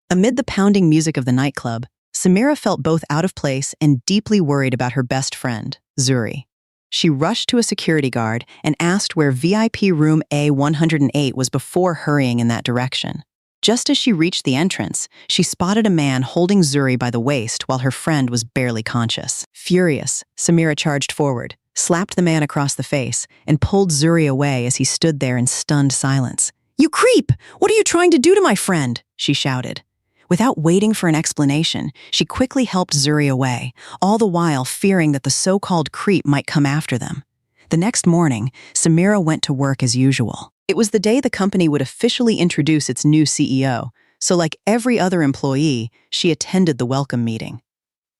Amid the pounding music of the nightclub, Samira felt both out of place and deeply worried about her best friend, Zuri. She rushed to a security guard and asked where VIP room A108 was before hurrying in that direction. Just as she reached the entrance, she spotted a man holding Zuri by the waist while her friend was barely conscious. Furious, Samira charged forward, slapped the man across the face, and pulled Zuri away as he stood there in stunned silence. "You creep! What are you trying to do to my friend?" she shouted. Without waiting for an explanation, she quickly helped Zuri away, all the while fearing that the so-called creep might come after them. The next morning, Samira went to work as usual. It was the day the company would officially introduce its new CEO, so like every other employee, she attended the welcome meeting.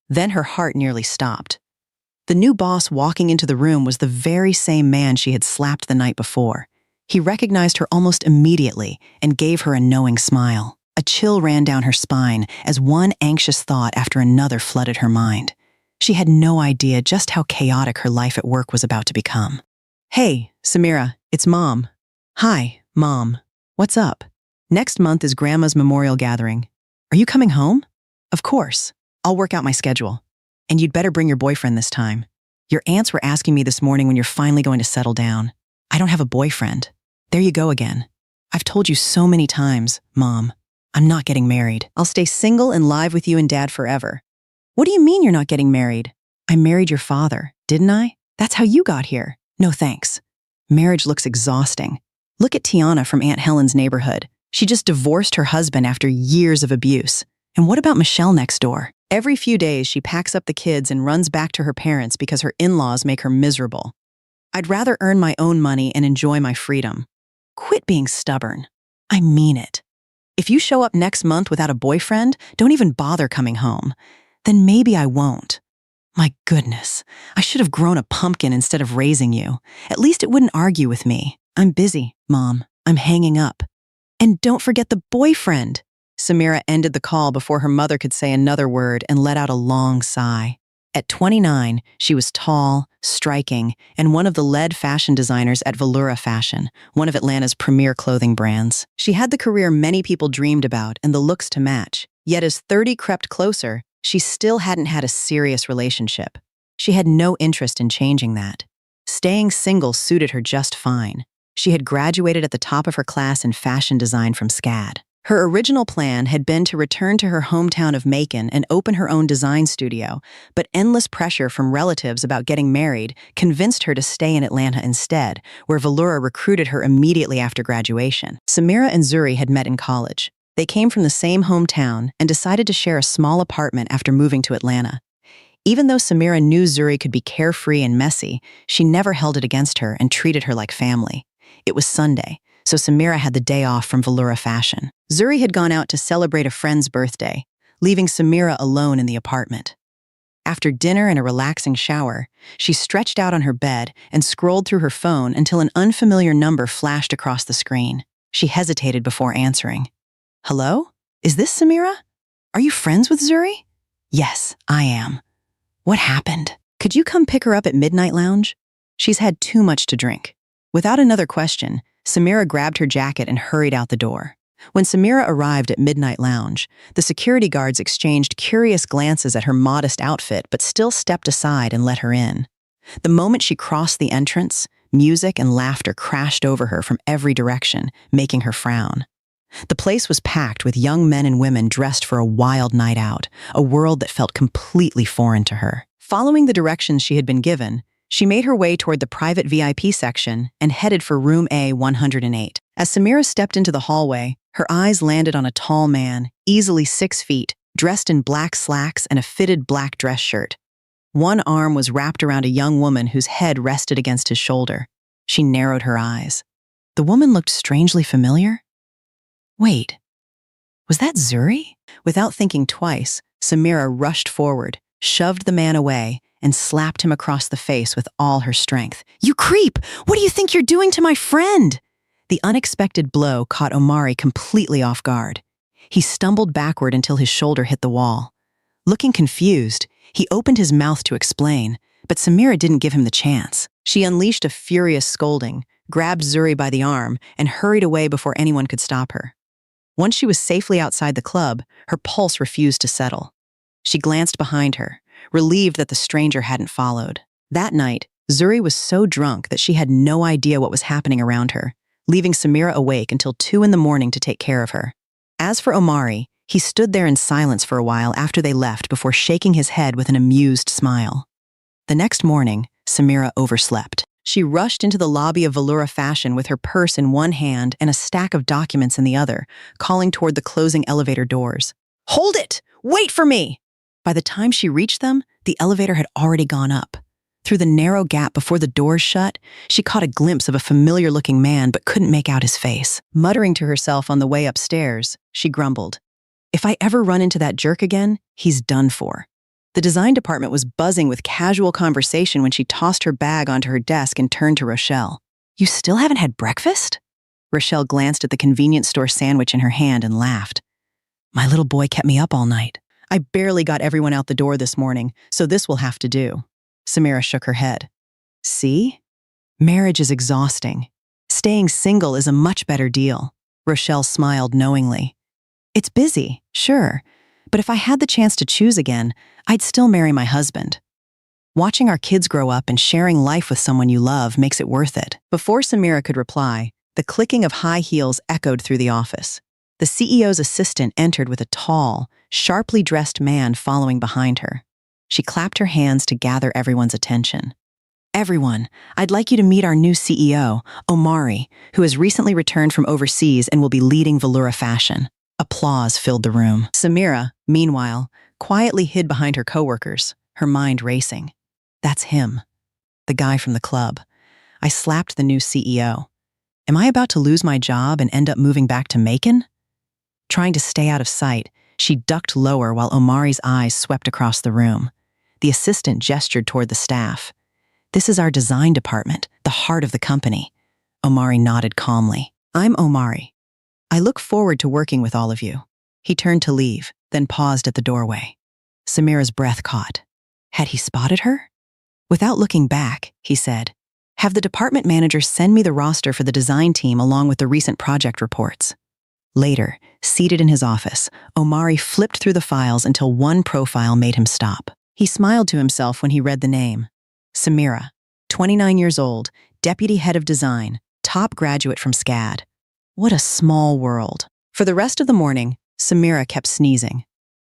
Then her heart nearly stopped. The new boss walking into the room was the very same man she had slapped the night before. He recognized her almost immediately and gave her a knowing smile. A chill ran down her spine as one anxious thought after another flooded her mind. She had no idea just how chaotic her life at work was about to become. "Hey, Samira, it's Mom." "Hi, Mom. What's up?" "Next month is Grandma's memorial gathering. Are you coming home?" "Of course. I'll work out my schedule. And you'd better bring your boyfriend this time. Your aunts were asking me this morning when you're finally going to settle down." "I don't have a boyfriend." "There you go again. I've told you so many times, Mom. I'm not getting married. I'll stay single and live with you and Dad forever." "What do you mean you're not getting married?" "I married your father, didn't I? That's how you got here." "No thanks. Marriage looks exhausting. Look at Tiana from Aunt Helen's neighborhood. She just divorced her husband after years of abuse. And what about Michelle next door? Every few days she packs up the kids and runs back to her parents because her in-laws make her miserable. I'd rather earn my own money and enjoy my freedom." "Quit being stubborn. I mean it. If you show up next month without a boyfriend, don't even bother coming home. Then maybe I won't." "My goodness, I should have grown a pumpkin instead of raising you. At least it wouldn't argue with me." "I'm busy, Mom. I'm hanging up." "And don't forget the boyfriend." Samira ended the call before her mother could say another word and let out a long sigh. At 29, she was tall, striking, and one of the lead fashion designers at Velura Fashion, one of Atlanta's premier clothing brands. She had the career many people dreamed about and the looks to match. Yet as 30 crept closer, she still hadn't had a serious relationship. She had no interest in changing that. Staying single suited her just fine. She had graduated at the top of her class in fashion design from SCAD. Her original plan had been to return to her hometown of Macon and open her own design studio, but endless pressure from relatives about getting married convinced her to stay in Atlanta instead, where Velura recruited her immediately after graduation. Samira and Zuri had met in college. They came from the same hometown and decided to share a small apartment after moving to Atlanta. Even though Samira knew Zuri could be carefree and messy, she never held it against her and treated her like family. It was Sunday, so Samira had the day off from Velura Fashion. Zuri had gone out to celebrate a friend's birthday, leaving Samira alone in the apartment. After dinner and a relaxing shower, she stretched out on her bed and scrolled through her phone until an unfamiliar number flashed across the screen. She hesitated before answering. "Hello? Is this Samira? Are you friends with Zuri?" "Yes, I am." "What happened? Could you come pick her up at Midnight Lounge? She's had too much to drink." Without another question, Samira grabbed her jacket and hurried out the door. When Samira arrived at Midnight Lounge, the security guards exchanged curious glances at her modest outfit but still stepped aside and let her in. The moment she crossed the entrance, music and laughter crashed over her from every direction, making her frown. The place was packed with young men and women dressed for a wild night out, a world that felt completely foreign to her. Following the directions she had been given, she made her way toward the private VIP section and headed for room A108. As Samira stepped into the hallway, her eyes landed on a tall man, easily 6 feet, dressed in black slacks and a fitted black dress shirt. One arm was wrapped around a young woman whose head rested against his shoulder. She narrowed her eyes. The woman looked strangely familiar. Wait, was that Zuri? Without thinking twice, Samira rushed forward, shoved the man away, and slapped him across the face with all her strength. "You creep! What do you think you're doing to my friend?" The unexpected blow caught Omari completely off guard. He stumbled backward until his shoulder hit the wall. Looking confused, he opened his mouth to explain, but Samira didn't give him the chance. She unleashed a furious scolding, grabbed Zuri by the arm, and hurried away before anyone could stop her. Once she was safely outside the club, her pulse refused to settle. She glanced behind her, relieved that the stranger hadn't followed. That night, Zuri was so drunk that she had no idea what was happening around her, leaving Samira awake until 2 in the morning to take care of her. As for Omari, he stood there in silence for a while after they left before shaking his head with an amused smile. The next morning, Samira overslept. She rushed into the lobby of Veloura Fashion with her purse in one hand and a stack of documents in the other, calling toward the closing elevator doors. "Hold it! Wait for me!" By the time she reached them, the elevator had already gone up. Through the narrow gap before the doors shut, she caught a glimpse of a familiar-looking man but couldn't make out his face. Muttering to herself on the way upstairs, she grumbled, "If I ever run into that jerk again, he's done for." The design department was buzzing with casual conversation when she tossed her bag onto her desk and turned to Rochelle. "You still haven't had breakfast?" Rochelle glanced at the convenience store sandwich in her hand and laughed. "My little boy kept me up all night. I barely got everyone out the door this morning, so this will have to do." Samira shook her head. "See? Marriage is exhausting. Staying single is a much better deal." Rochelle smiled knowingly. "It's busy, sure, but if I had the chance to choose again, I'd still marry my husband. Watching our kids grow up and sharing life with someone you love makes it worth it." Before Samira could reply, the clicking of high heels echoed through the office. The CEO's assistant entered with a tall, sharply dressed man following behind her. She clapped her hands to gather everyone's attention. "Everyone, I'd like you to meet our new CEO, Omari, who has recently returned from overseas and will be leading Veloura Fashion." Applause filled the room. Samira, meanwhile, quietly hid behind her coworkers, her mind racing. That's him, the guy from the club. I slapped the new CEO. Am I about to lose my job and end up moving back to Macon? Trying to stay out of sight, she ducked lower while Omari's eyes swept across the room. The assistant gestured toward the staff. "This is our design department, the heart of the company." Omari nodded calmly. "I'm Omari. I look forward to working with all of you." He turned to leave, then paused at the doorway. Samira's breath caught. Had he spotted her? Without looking back, he said, "Have the department manager send me the roster for the design team along with the recent project reports." Later, seated in his office, Omari flipped through the files until one profile made him stop. He smiled to himself when he read the name. Samira, 29 years old, deputy head of design, top graduate from SCAD. What a small world. For the rest of the morning, Samira kept sneezing.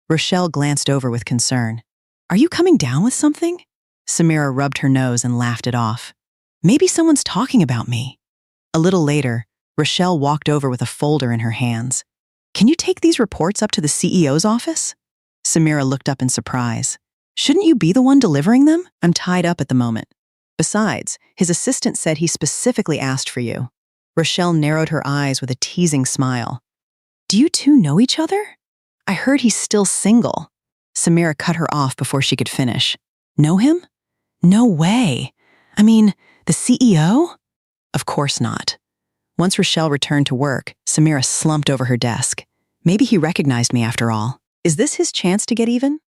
Rochelle glanced over with concern. "Are you coming down with something?" Samira rubbed her nose and laughed it off. "Maybe someone's talking about me." A little later, Rochelle walked over with a folder in her hands. "Can you take these reports up to the CEO's office?" Samira looked up in surprise. "Shouldn't you be the one delivering them? I'm tied up at the moment. Besides, his assistant said he specifically asked for you." Rochelle narrowed her eyes with a teasing smile. "Do you two know each other? I heard he's still single." Samira cut her off before she could finish. "Know him? No way. I mean, the CEO? Of course not." Once Rochelle returned to work, Samira slumped over her desk. Maybe he recognized me after all. Is this his chance to get even?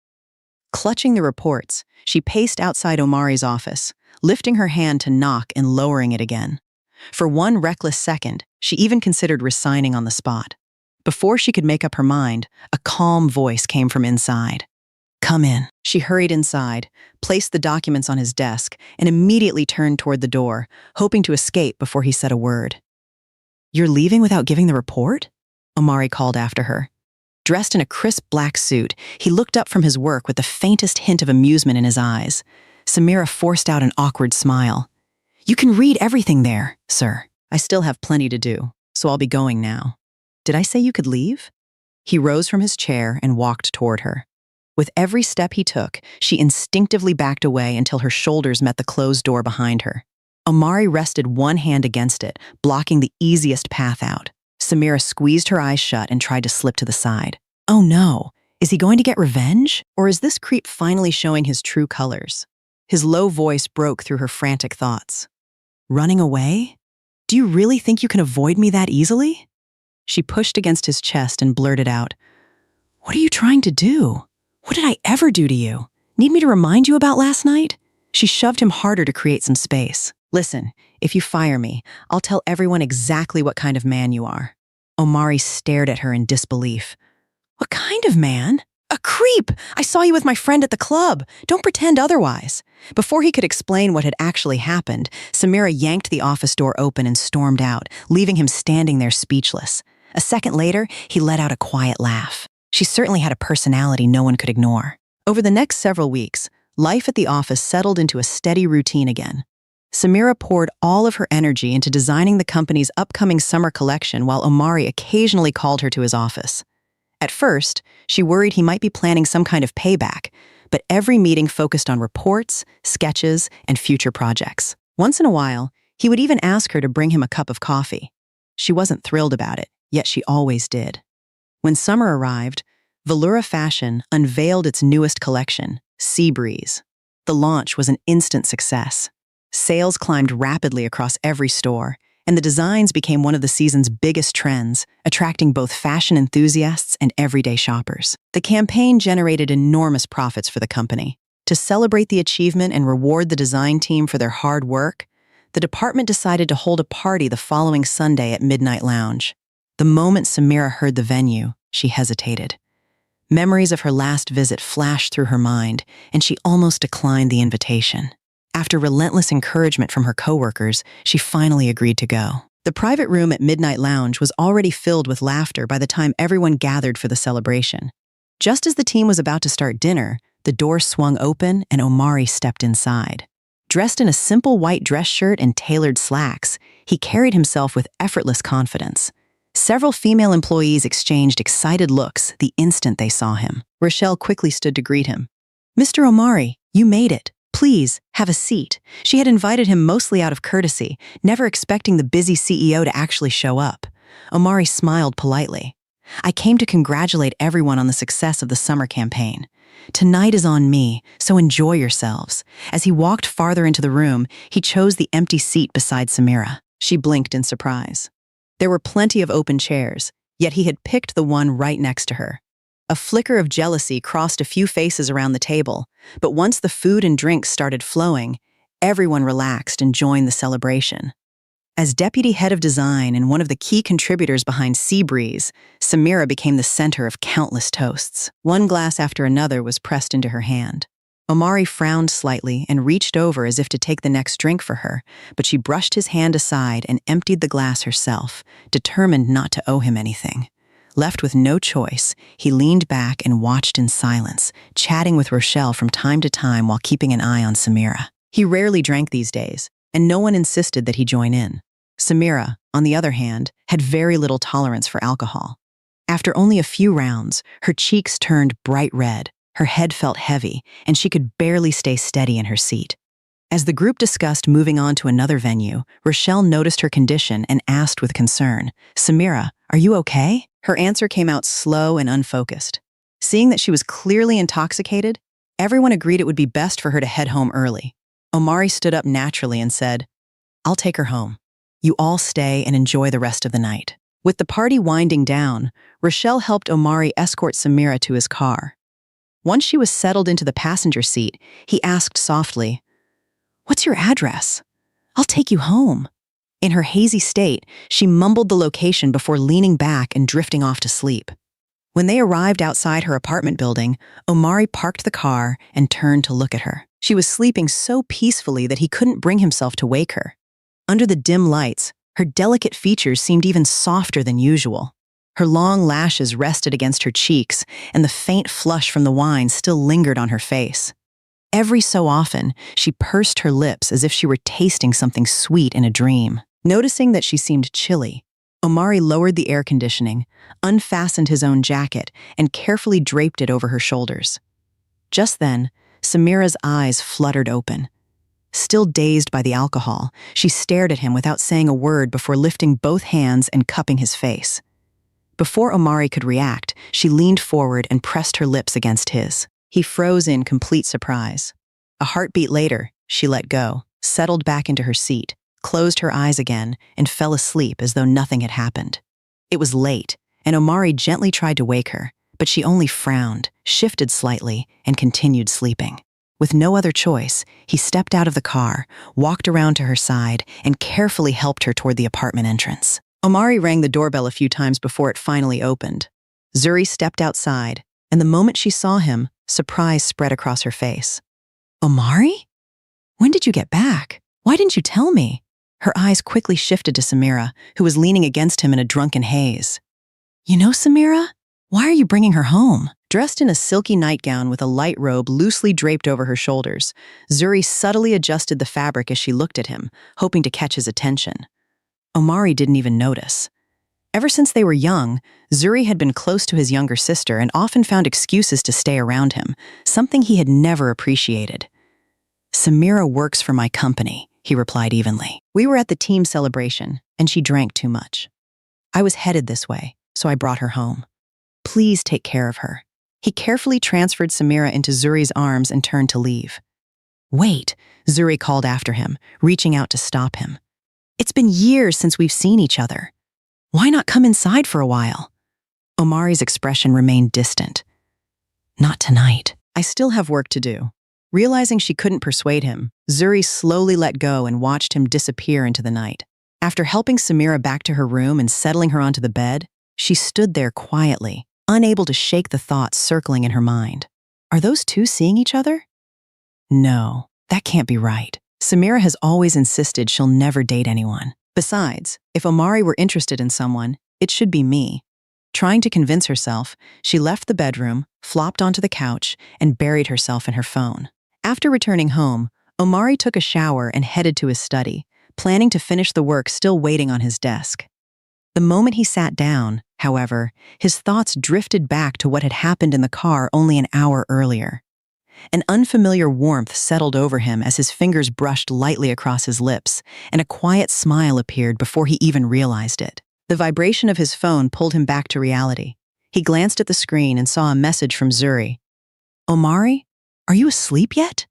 Clutching the reports, she paced outside Omari's office, lifting her hand to knock and lowering it again. For one reckless second, she even considered resigning on the spot. Before she could make up her mind, a calm voice came from inside. "Come in." She hurried inside, placed the documents on his desk, and immediately turned toward the door, hoping to escape before he said a word. "You're leaving without giving the report?" Omari called after her. Dressed in a crisp black suit, he looked up from his work with the faintest hint of amusement in his eyes. Samira forced out an awkward smile. "You can read everything there, sir." "I still have plenty to do, so I'll be going now." "Did I say you could leave?" He rose from his chair and walked toward her. With every step he took, she instinctively backed away until her shoulders met the closed door behind her. Omari rested one hand against it, blocking the easiest path out. Samira squeezed her eyes shut and tried to slip to the side. Oh no, is he going to get revenge? Or is this creep finally showing his true colors? His low voice broke through her frantic thoughts. "Running away? Do you really think you can avoid me that easily?" She pushed against his chest and blurted out, "What are you trying to do? What did I ever do to you? Need me to remind you about last night?" She shoved him harder to create some space. "Listen, if you fire me, I'll tell everyone exactly what kind of man you are." Omari stared at her in disbelief. What kind of man? A creep! I saw you with my friend at the club. Don't pretend otherwise. Before he could explain what had actually happened, Samira yanked the office door open and stormed out, leaving him standing there speechless. A second later, he let out a quiet laugh. She certainly had a personality no one could ignore. Over the next several weeks, life at the office settled into a steady routine again. Samira poured all of her energy into designing the company's upcoming summer collection while Omari occasionally called her to his office. At first, she worried he might be planning some kind of payback, but every meeting focused on reports, sketches, and future projects. Once in a while, he would even ask her to bring him a cup of coffee. She wasn't thrilled about it, yet she always did. When summer arrived, Veloura Fashion unveiled its newest collection, Sea Breeze. The launch was an instant success. Sales climbed rapidly across every store, and the designs became one of the season's biggest trends, attracting both fashion enthusiasts and everyday shoppers. The campaign generated enormous profits for the company. To celebrate the achievement and reward the design team for their hard work, the department decided to hold a party the following Sunday at Midnight Lounge. The moment Samira heard the venue, she hesitated. Memories of her last visit flashed through her mind, and she almost declined the invitation. After relentless encouragement from her coworkers, she finally agreed to go. The private room at Midnight Lounge was already filled with laughter by the time everyone gathered for the celebration. Just as the team was about to start dinner, the door swung open and Omari stepped inside. Dressed in a simple white dress shirt and tailored slacks, he carried himself with effortless confidence. Several female employees exchanged excited looks the instant they saw him. Rochelle quickly stood to greet him. "Mr. Omari, you made it. Please, have a seat." She had invited him mostly out of courtesy, never expecting the busy CEO to actually show up. Omari smiled politely. "I came to congratulate everyone on the success of the summer campaign. Tonight is on me, so enjoy yourselves." As he walked farther into the room, he chose the empty seat beside Samira. She blinked in surprise. There were plenty of open chairs, yet he had picked the one right next to her. A flicker of jealousy crossed a few faces around the table, but once the food and drinks started flowing, everyone relaxed and joined the celebration. As deputy head of design and one of the key contributors behind Sea Breeze, Samira became the center of countless toasts. One glass after another was pressed into her hand. Omari frowned slightly and reached over as if to take the next drink for her, but she brushed his hand aside and emptied the glass herself, determined not to owe him anything. Left with no choice, he leaned back and watched in silence, chatting with Rochelle from time to time while keeping an eye on Samira. He rarely drank these days, and no one insisted that he join in. Samira, on the other hand, had very little tolerance for alcohol. After only a few rounds, her cheeks turned bright red, her head felt heavy, and she could barely stay steady in her seat. As the group discussed moving on to another venue, Rochelle noticed her condition and asked with concern, "Samira, are you okay?" Her answer came out slow and unfocused. Seeing that she was clearly intoxicated, everyone agreed it would be best for her to head home early. Omari stood up naturally and said, "I'll take her home. You all stay and enjoy the rest of the night." With the party winding down, Rochelle helped Omari escort Samira to his car. Once she was settled into the passenger seat, he asked softly, "What's your address? I'll take you home." In her hazy state, she mumbled the location before leaning back and drifting off to sleep. When they arrived outside her apartment building, Omari parked the car and turned to look at her. She was sleeping so peacefully that he couldn't bring himself to wake her. Under the dim lights, her delicate features seemed even softer than usual. Her long lashes rested against her cheeks, and the faint flush from the wine still lingered on her face. Every so often, she pursed her lips as if she were tasting something sweet in a dream. Noticing that she seemed chilly, Omari lowered the air conditioning, unfastened his own jacket, and carefully draped it over her shoulders. Just then, Samira's eyes fluttered open. Still dazed by the alcohol, she stared at him without saying a word before lifting both hands and cupping his face. Before Omari could react, she leaned forward and pressed her lips against his. He froze in complete surprise. A heartbeat later, she let go, settled back into her seat, closed her eyes again, and fell asleep as though nothing had happened. It was late, and Omari gently tried to wake her, but she only frowned, shifted slightly, and continued sleeping. With no other choice, he stepped out of the car, walked around to her side, and carefully helped her toward the apartment entrance. Omari rang the doorbell a few times before it finally opened. Zuri stepped outside, and the moment she saw him, surprise spread across her face. Omari? When did you get back? Why didn't you tell me? Her eyes quickly shifted to Samira, who was leaning against him in a drunken haze. You know Samira? Why are you bringing her home? Dressed in a silky nightgown with a light robe loosely draped over her shoulders, Zuri subtly adjusted the fabric as she looked at him, hoping to catch his attention. Omari didn't even notice. Ever since they were young, Zuri had been close to his younger sister and often found excuses to stay around him, something he had never appreciated. Samira works for my company, he replied evenly. We were at the team celebration, and she drank too much. I was headed this way, so I brought her home. Please take care of her. He carefully transferred Samira into Zuri's arms and turned to leave. Wait, Zuri called after him, reaching out to stop him. It's been years since we've seen each other. Why not come inside for a while? Omari's expression remained distant. Not tonight. I still have work to do. Realizing she couldn't persuade him, Zuri slowly let go and watched him disappear into the night. After helping Samira back to her room and settling her onto the bed, she stood there quietly, unable to shake the thoughts circling in her mind. Are those two seeing each other? No, that can't be right. Samira has always insisted she'll never date anyone. Besides, if Omari were interested in someone, it should be me. Trying to convince herself, she left the bedroom, flopped onto the couch, and buried herself in her phone. After returning home, Omari took a shower and headed to his study, planning to finish the work still waiting on his desk. The moment he sat down, however, his thoughts drifted back to what had happened in the car only an hour earlier. An unfamiliar warmth settled over him as his fingers brushed lightly across his lips, and a quiet smile appeared before he even realized it. The vibration of his phone pulled him back to reality. He glanced at the screen and saw a message from Zuri. Omari, are you asleep yet?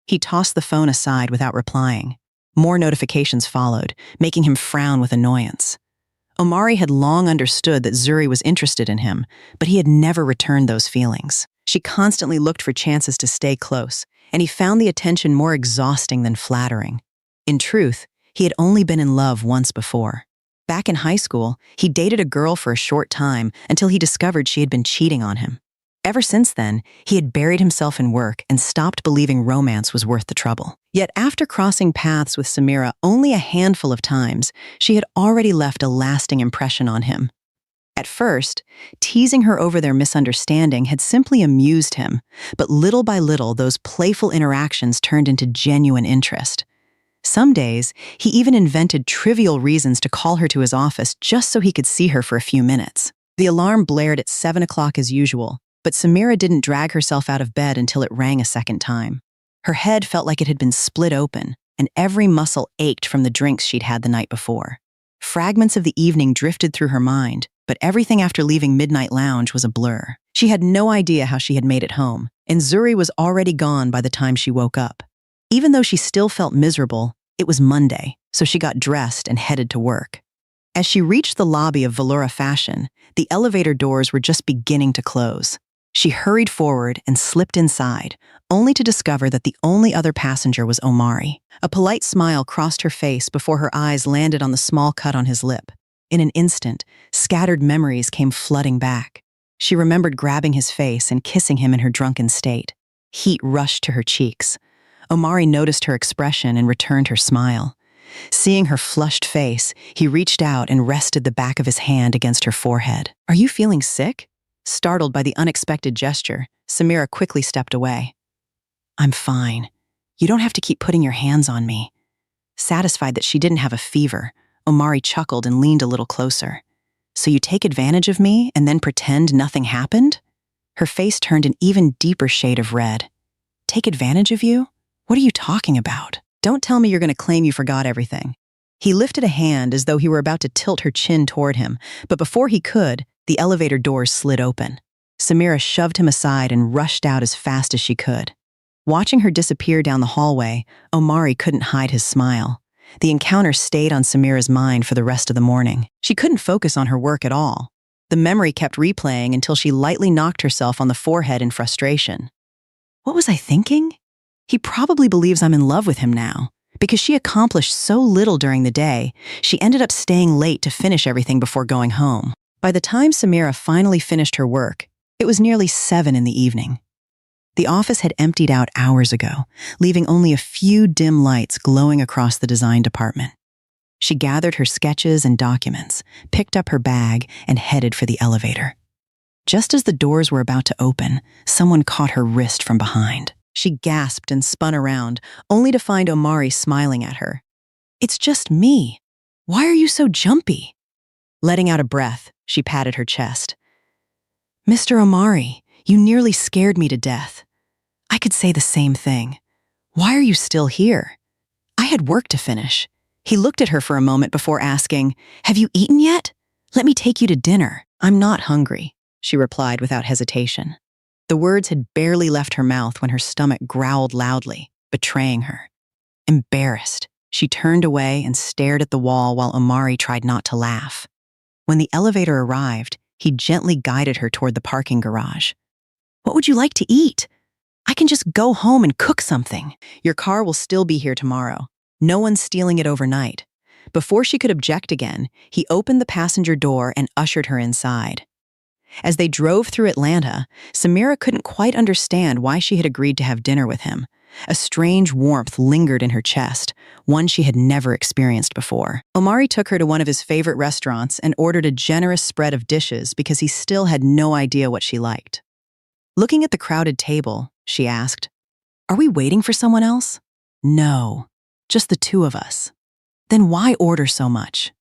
He tossed the phone aside without replying. More notifications followed, making him frown with annoyance. Omari had long understood that Zuri was interested in him, but he had never returned those feelings. She constantly looked for chances to stay close, and he found the attention more exhausting than flattering. In truth, he had only been in love once before. Back in high school, he dated a girl for a short time until he discovered she had been cheating on him. Ever since then, he had buried himself in work and stopped believing romance was worth the trouble. Yet after crossing paths with Samira only a handful of times, she had already left a lasting impression on him. At first, teasing her over their misunderstanding had simply amused him, but little by little those playful interactions turned into genuine interest. Some days, he even invented trivial reasons to call her to his office just so he could see her for a few minutes. The alarm blared at 7 o'clock as usual, but Samira didn't drag herself out of bed until it rang a second time. Her head felt like it had been split open, and every muscle ached from the drinks she'd had the night before. Fragments of the evening drifted through her mind, but everything after leaving Midnight Lounge was a blur. She had no idea how she had made it home, and Zuri was already gone by the time she woke up. Even though she still felt miserable, it was Monday, so she got dressed and headed to work. As she reached the lobby of Valora Fashion, the elevator doors were just beginning to close. She hurried forward and slipped inside, only to discover that the only other passenger was Omari. A polite smile crossed her face before her eyes landed on the small cut on his lip. In an instant, scattered memories came flooding back. She remembered grabbing his face and kissing him in her drunken state. Heat rushed to her cheeks. Omari noticed her expression and returned her smile. Seeing her flushed face, he reached out and rested the back of his hand against her forehead. Are you feeling sick? Startled by the unexpected gesture, Samira quickly stepped away. I'm fine. You don't have to keep putting your hands on me. Satisfied that she didn't have a fever, Omari chuckled and leaned a little closer. So you take advantage of me and then pretend nothing happened? Her face turned an even deeper shade of red. Take advantage of you? What are you talking about? Don't tell me you're going to claim you forgot everything. He lifted a hand as though he were about to tilt her chin toward him, but before he could, the elevator doors slid open. Samira shoved him aside and rushed out as fast as she could. Watching her disappear down the hallway, Omari couldn't hide his smile. The encounter stayed on Samira's mind for the rest of the morning. She couldn't focus on her work at all. The memory kept replaying until she lightly knocked herself on the forehead in frustration. What was I thinking? He probably believes I'm in love with him now, Because she accomplished so little during the day, she ended up staying late to finish everything before going home. By the time Samira finally finished her work, it was nearly 7 in the evening. The office had emptied out hours ago, leaving only a few dim lights glowing across the design department. She gathered her sketches and documents, picked up her bag, and headed for the elevator. Just as the doors were about to open, someone caught her wrist from behind. She gasped and spun around, only to find Omari smiling at her. "It's just me. Why are you so jumpy?" Letting out a breath, she patted her chest. "Mr. Omari, you nearly scared me to death. I could say the same thing. Why are you still here?" "I had work to finish." He looked at her for a moment before asking, "Have you eaten yet? Let me take you to dinner." "I'm not hungry," she replied without hesitation. The words had barely left her mouth when her stomach growled loudly, betraying her. Embarrassed, she turned away and stared at the wall while Omari tried not to laugh. When the elevator arrived, he gently guided her toward the parking garage. "What would you like to eat? I can just go home and cook something." "Your car will still be here tomorrow. No one's stealing it overnight." Before she could object again, he opened the passenger door and ushered her inside. As they drove through Atlanta, Samira couldn't quite understand why she had agreed to have dinner with him. A strange warmth lingered in her chest, one she had never experienced before. Omari took her to one of his favorite restaurants and ordered a generous spread of dishes because he still had no idea what she liked. Looking at the crowded table, she asked, "Are we waiting for someone else?" "No, just the two of us." "Then why order so much?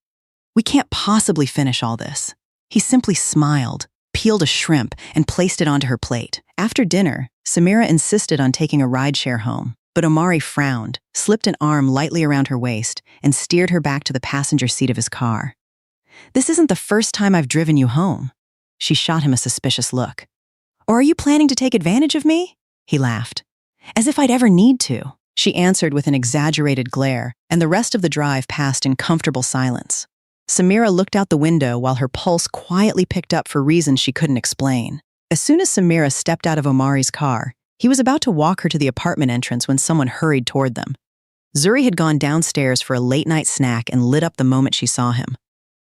We can't possibly finish all this." He simply smiled, peeled a shrimp, and placed it onto her plate. After dinner, Samira insisted on taking a rideshare home, but Omari frowned, slipped an arm lightly around her waist, and steered her back to the passenger seat of his car. "This isn't the first time I've driven you home." She shot him a suspicious look. "Or are you planning to take advantage of me?" He laughed. "As if I'd ever need to." She answered with an exaggerated glare, and the rest of the drive passed in comfortable silence. Samira looked out the window while her pulse quietly picked up for reasons she couldn't explain. As soon as Samira stepped out of Omari's car, he was about to walk her to the apartment entrance when someone hurried toward them. Zuri had gone downstairs for a late-night snack and lit up the moment she saw him.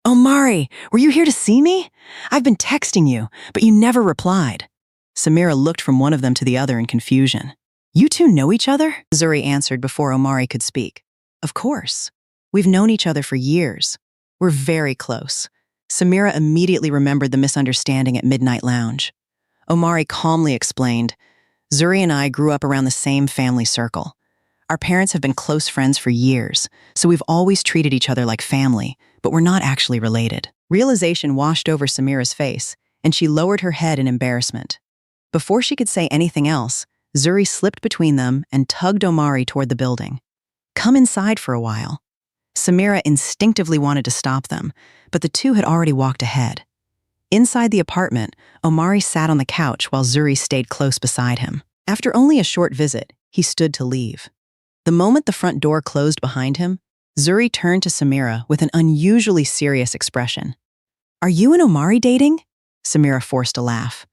"Omari, were you here to see me? I've been texting you, but you never replied." Samira looked from one of them to the other in confusion. "You two know each other?" Zuri answered before Omari could speak. "Of course. We've known each other for years. We're very close." Samira immediately remembered the misunderstanding at Midnight Lounge. Omari calmly explained, "Zuri and I grew up around the same family circle. Our parents have been close friends for years, so we've always treated each other like family, but we're not actually related." Realization washed over Samira's face, and she lowered her head in embarrassment. Before she could say anything else, Zuri slipped between them and tugged Omari toward the building. "Come inside for a while." Samira instinctively wanted to stop them, but the two had already walked ahead. Inside the apartment, Omari sat on the couch while Zuri stayed close beside him. After only a short visit, he stood to leave. The moment the front door closed behind him, Zuri turned to Samira with an unusually serious expression. "Are you and Omari dating?" Samira forced a laugh.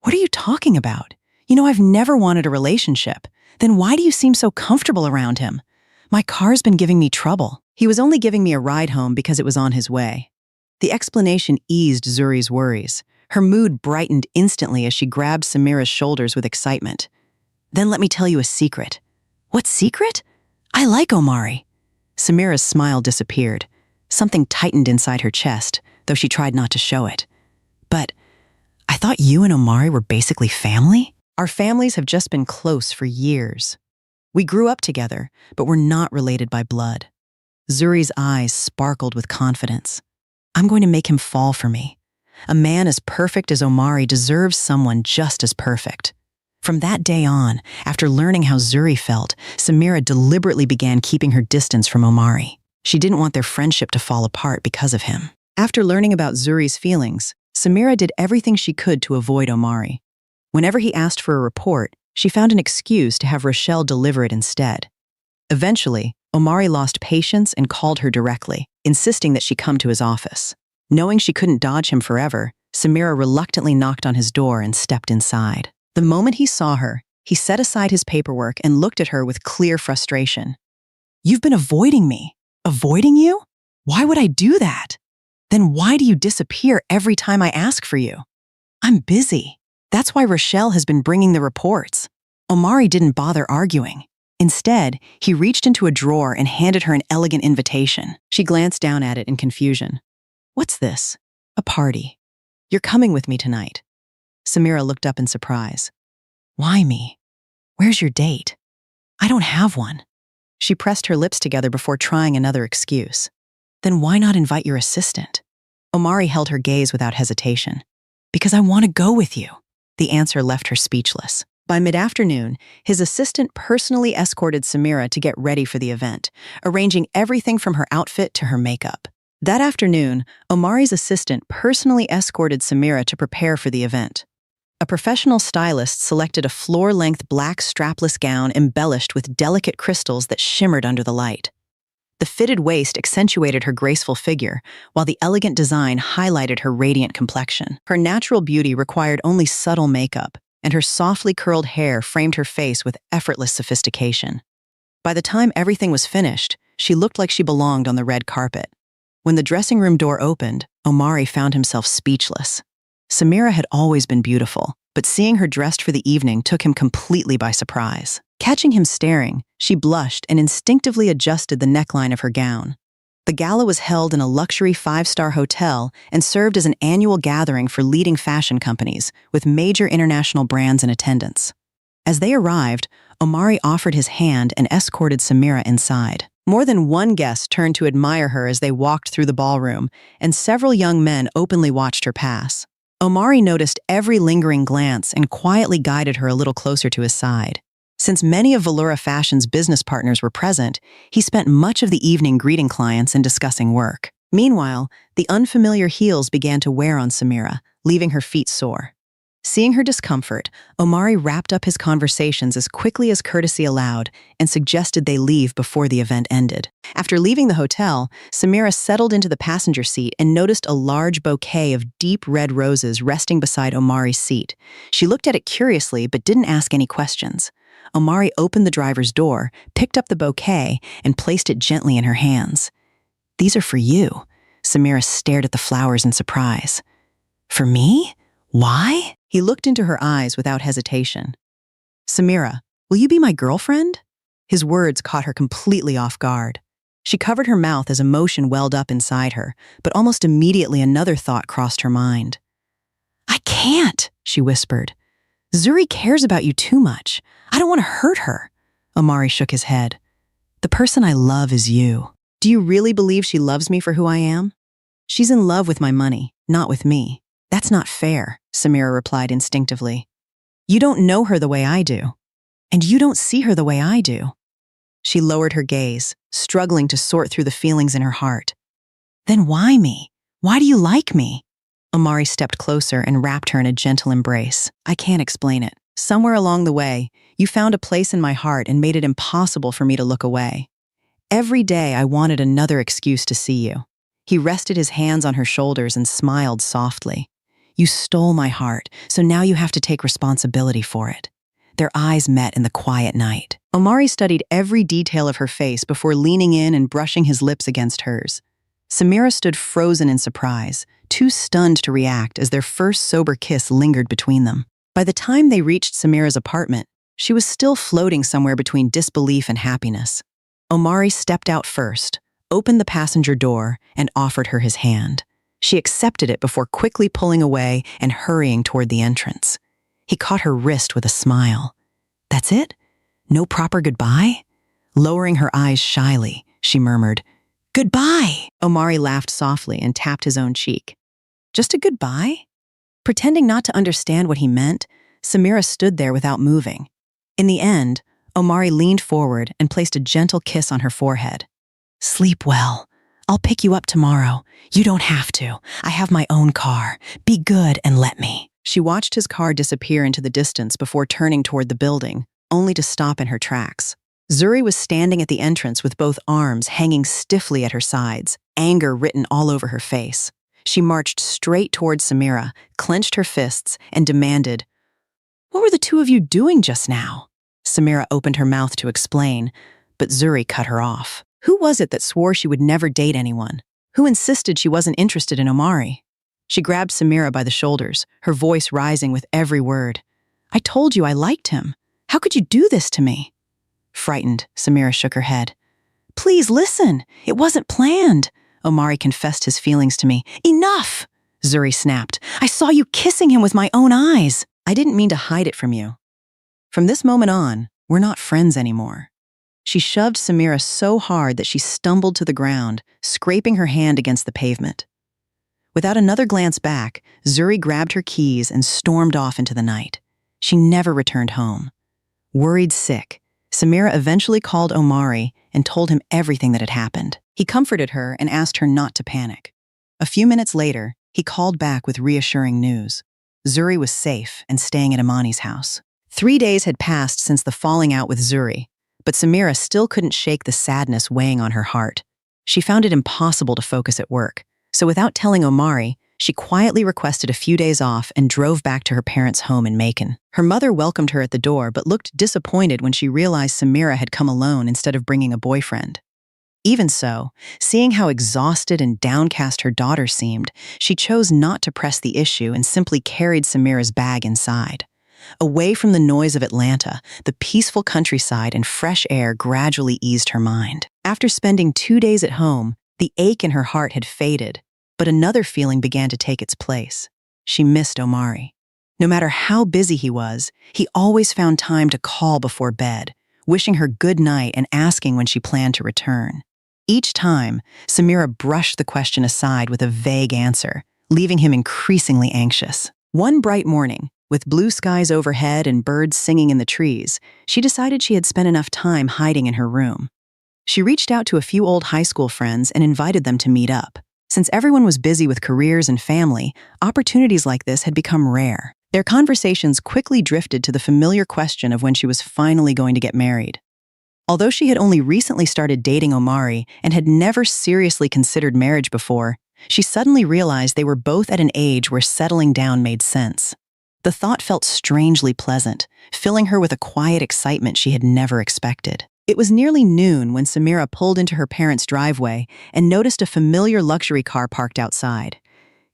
"What are you talking about? You know I've never wanted a relationship. Then why do you seem so comfortable around him? My car's been giving me trouble." "He was only giving me a ride home because it was on his way." The explanation eased Zuri's worries. Her mood brightened instantly as she grabbed Samira's shoulders with excitement. "Then let me tell you a secret." "What secret?" "I like Omari." Samira's smile disappeared. Something tightened inside her chest, though she tried not to show it. "But I thought you and Omari were basically family?" "Our families have just been close for years. We grew up together, but we're not related by blood." Zuri's eyes sparkled with confidence. "I'm going to make him fall for me. A man as perfect as Omari deserves someone just as perfect." From that day on, after learning how Zuri felt, Samira deliberately began keeping her distance from Omari. She didn't want their friendship to fall apart because of him. After learning about Zuri's feelings, Samira did everything she could to avoid Omari. Whenever he asked for a report, she found an excuse to have Rochelle deliver it instead. Eventually, Omari lost patience and called her directly, insisting that she come to his office. Knowing she couldn't dodge him forever, Samira reluctantly knocked on his door and stepped inside. The moment he saw her, he set aside his paperwork and looked at her with clear frustration. You've been avoiding me. Avoiding you? Why would I do that? Then why do you disappear every time I ask for you? I'm busy. That's why Rochelle has been bringing the reports. Omari didn't bother arguing. Instead, he reached into a drawer and handed her an elegant invitation. She glanced down at it in confusion. What's this? A party. You're coming with me tonight. Samira looked up in surprise. Why me? Where's your date? I don't have one. She pressed her lips together before trying another excuse. Then why not invite your assistant? Omari held her gaze without hesitation. Because I want to go with you. The answer left her speechless. By mid-afternoon, his assistant personally escorted Samira to get ready for the event, arranging everything from her outfit to her makeup. That afternoon, Omari's assistant personally escorted Samira to prepare for the event. A professional stylist selected a floor-length black strapless gown embellished with delicate crystals that shimmered under the light. The fitted waist accentuated her graceful figure, while the elegant design highlighted her radiant complexion. Her natural beauty required only subtle makeup, and her softly curled hair framed her face with effortless sophistication. By the time everything was finished, she looked like she belonged on the red carpet. When the dressing room door opened, Omari found himself speechless. Samira had always been beautiful, but seeing her dressed for the evening took him completely by surprise. Catching him staring, she blushed and instinctively adjusted the neckline of her gown. The gala was held in a luxury 5-star hotel and served as an annual gathering for leading fashion companies, with major international brands in attendance. As they arrived, Omari offered his hand and escorted Samira inside. More than one guest turned to admire her as they walked through the ballroom, and several young men openly watched her pass. Omari noticed every lingering glance and quietly guided her a little closer to his side. Since many of Valura Fashion's business partners were present, he spent much of the evening greeting clients and discussing work. Meanwhile, the unfamiliar heels began to wear on Samira, leaving her feet sore. Seeing her discomfort, Omari wrapped up his conversations as quickly as courtesy allowed and suggested they leave before the event ended. After leaving the hotel, Samira settled into the passenger seat and noticed a large bouquet of deep red roses resting beside Omari's seat. She looked at it curiously but didn't ask any questions. Omari opened the driver's door, picked up the bouquet, and placed it gently in her hands. "These are for you." Samira stared at the flowers in surprise. "For me? Why?" He looked into her eyes without hesitation. "Samira, will you be my girlfriend?" His words caught her completely off guard. She covered her mouth as emotion welled up inside her, but almost immediately another thought crossed her mind. "I can't," she whispered. "Zuri cares about you too much. I don't want to hurt her." Omari shook his head. "The person I love is you. Do you really believe she loves me for who I am? She's in love with my money, not with me." "That's not fair," Samira replied instinctively. "You don't know her the way I do. And you don't see her the way I do." She lowered her gaze, struggling to sort through the feelings in her heart. "Then why me? Why do you like me?" Omari stepped closer and wrapped her in a gentle embrace. "I can't explain it. Somewhere along the way, you found a place in my heart and made it impossible for me to look away. Every day I wanted another excuse to see you." He rested his hands on her shoulders and smiled softly. "You stole my heart, so now you have to take responsibility for it." Their eyes met in the quiet night. Omari studied every detail of her face before leaning in and brushing his lips against hers. Samira stood frozen in surprise, too stunned to react as their first sober kiss lingered between them. By the time they reached Samira's apartment, she was still floating somewhere between disbelief and happiness. Omari stepped out first, opened the passenger door, and offered her his hand. She accepted it before quickly pulling away and hurrying toward the entrance. He caught her wrist with a smile. "That's it? No proper goodbye?" Lowering her eyes shyly, she murmured, "Goodbye!" Omari laughed softly and tapped his own cheek. "Just a goodbye?" Pretending not to understand what he meant, Samira stood there without moving. In the end, Omari leaned forward and placed a gentle kiss on her forehead. "Sleep well. I'll pick you up tomorrow. You don't have to. I have my own car. Be good and let me." She watched his car disappear into the distance before turning toward the building, only to stop in her tracks. Zuri was standing at the entrance with both arms hanging stiffly at her sides, anger written all over her face. She marched straight toward Samira, clenched her fists, and demanded, "What were the two of you doing just now?" Samira opened her mouth to explain, but Zuri cut her off. Who was it that swore she would never date anyone? Who insisted she wasn't interested in Omari? She grabbed Samira by the shoulders, her voice rising with every word. I told you I liked him. How could you do this to me? Frightened, Samira shook her head. Please listen. It wasn't planned. Omari confessed his feelings to me. Enough! Zuri snapped. I saw you kissing him with my own eyes. I didn't mean to hide it from you. From this moment on, we're not friends anymore. She shoved Samira so hard that she stumbled to the ground, scraping her hand against the pavement. Without another glance back, Zuri grabbed her keys and stormed off into the night. She never returned home. Worried sick, Samira eventually called Omari and told him everything that had happened. He comforted her and asked her not to panic. A few minutes later, he called back with reassuring news. Zuri was safe and staying at Imani's house. 3 days had passed since the falling out with Zuri, but Samira still couldn't shake the sadness weighing on her heart. She found it impossible to focus at work, so without telling Omari, she quietly requested a few days off and drove back to her parents' home in Macon. Her mother welcomed her at the door but looked disappointed when she realized Samira had come alone instead of bringing a boyfriend. Even so, seeing how exhausted and downcast her daughter seemed, she chose not to press the issue and simply carried Samira's bag inside. Away from the noise of Atlanta, the peaceful countryside and fresh air gradually eased her mind. After spending 2 days at home, the ache in her heart had faded, but another feeling began to take its place. She missed Omari. No matter how busy he was, he always found time to call before bed, wishing her good night and asking when she planned to return. Each time, Samira brushed the question aside with a vague answer, leaving him increasingly anxious. One bright morning, with blue skies overhead and birds singing in the trees, she decided she had spent enough time hiding in her room. She reached out to a few old high school friends and invited them to meet up. Since everyone was busy with careers and family, opportunities like this had become rare. Their conversations quickly drifted to the familiar question of when she was finally going to get married. Although she had only recently started dating Omari and had never seriously considered marriage before, she suddenly realized they were both at an age where settling down made sense. The thought felt strangely pleasant, filling her with a quiet excitement she had never expected. It was nearly noon when Samira pulled into her parents' driveway and noticed a familiar luxury car parked outside.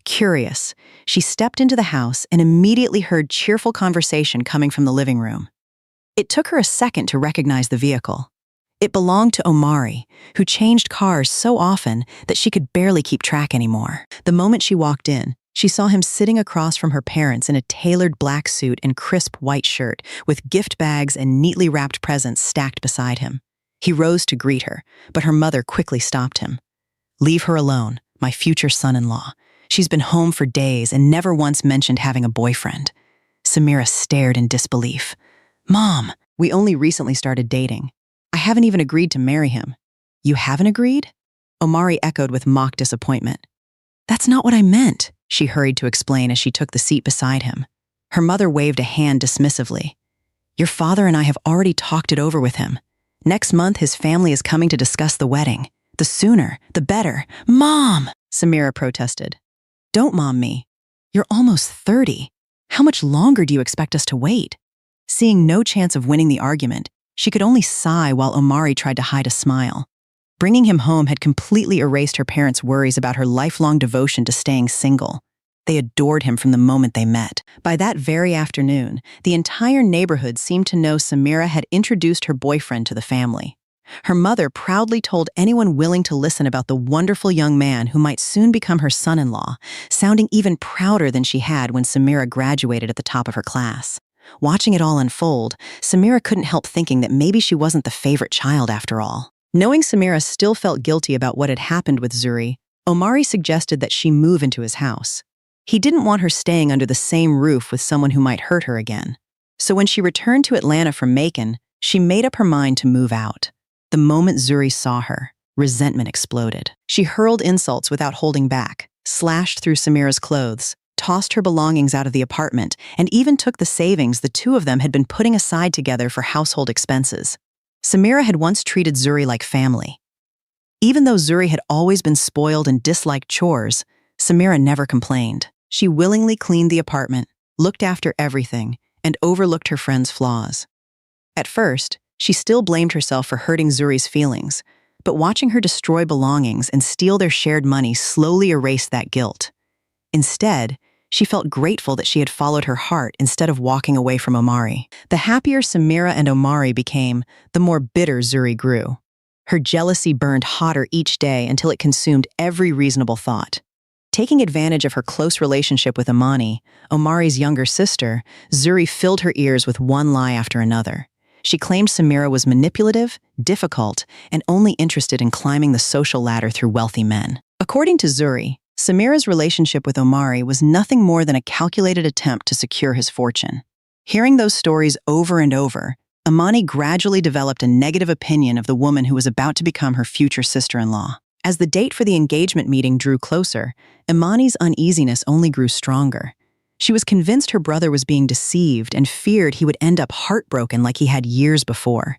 Curious, she stepped into the house and immediately heard cheerful conversation coming from the living room. It took her a second to recognize the vehicle. It belonged to Omari, who changed cars so often that she could barely keep track anymore. The moment she walked in, she saw him sitting across from her parents in a tailored black suit and crisp white shirt, with gift bags and neatly wrapped presents stacked beside him. He rose to greet her, but her mother quickly stopped him. Leave her alone, my future son-in-law. She's been home for days and never once mentioned having a boyfriend. Samira stared in disbelief. Mom, we only recently started dating. I haven't even agreed to marry him. You haven't agreed? Omari echoed with mock disappointment. That's not what I meant, she hurried to explain as she took the seat beside him. Her mother waved a hand dismissively. Your father and I have already talked it over with him. Next month, his family is coming to discuss the wedding. The sooner, the better. Mom, Samira protested. Don't mom me. You're almost 30. How much longer do you expect us to wait? Seeing no chance of winning the argument, she could only sigh while Omari tried to hide a smile. Bringing him home had completely erased her parents' worries about her lifelong devotion to staying single. They adored him from the moment they met. By that very afternoon, the entire neighborhood seemed to know Samira had introduced her boyfriend to the family. Her mother proudly told anyone willing to listen about the wonderful young man who might soon become her son-in-law, sounding even prouder than she had when Samira graduated at the top of her class. Watching it all unfold, Samira couldn't help thinking that maybe she wasn't the favorite child after all. Knowing Samira still felt guilty about what had happened with Zuri, Omari suggested that she move into his house. He didn't want her staying under the same roof with someone who might hurt her again. So when she returned to Atlanta from Macon, she made up her mind to move out. The moment Zuri saw her, resentment exploded. She hurled insults without holding back, slashed through Samira's clothes, tossed her belongings out of the apartment, and even took the savings the two of them had been putting aside together for household expenses. Samira had once treated Zuri like family. Even though Zuri had always been spoiled and disliked chores, Samira never complained. She willingly cleaned the apartment, looked after everything, and overlooked her friend's flaws. At first, She still blamed herself for hurting Zuri's feelings, but watching her destroy belongings and steal their shared money slowly erased that guilt. Instead, she felt grateful that she had followed her heart instead of walking away from Omari. The happier Samira and Omari became, the more bitter Zuri grew. Her jealousy burned hotter each day until it consumed every reasonable thought. Taking advantage of her close relationship with Imani, Omari's younger sister, Zuri filled her ears with one lie after another. She claimed Samira was manipulative, difficult, and only interested in climbing the social ladder through wealthy men. According to Zuri, Samira's relationship with Omari was nothing more than a calculated attempt to secure his fortune. Hearing those stories over and over, Imani gradually developed a negative opinion of the woman who was about to become her future sister-in-law. As the date for the engagement meeting drew closer, Imani's uneasiness only grew stronger. She was convinced her brother was being deceived and feared he would end up heartbroken like he had years before.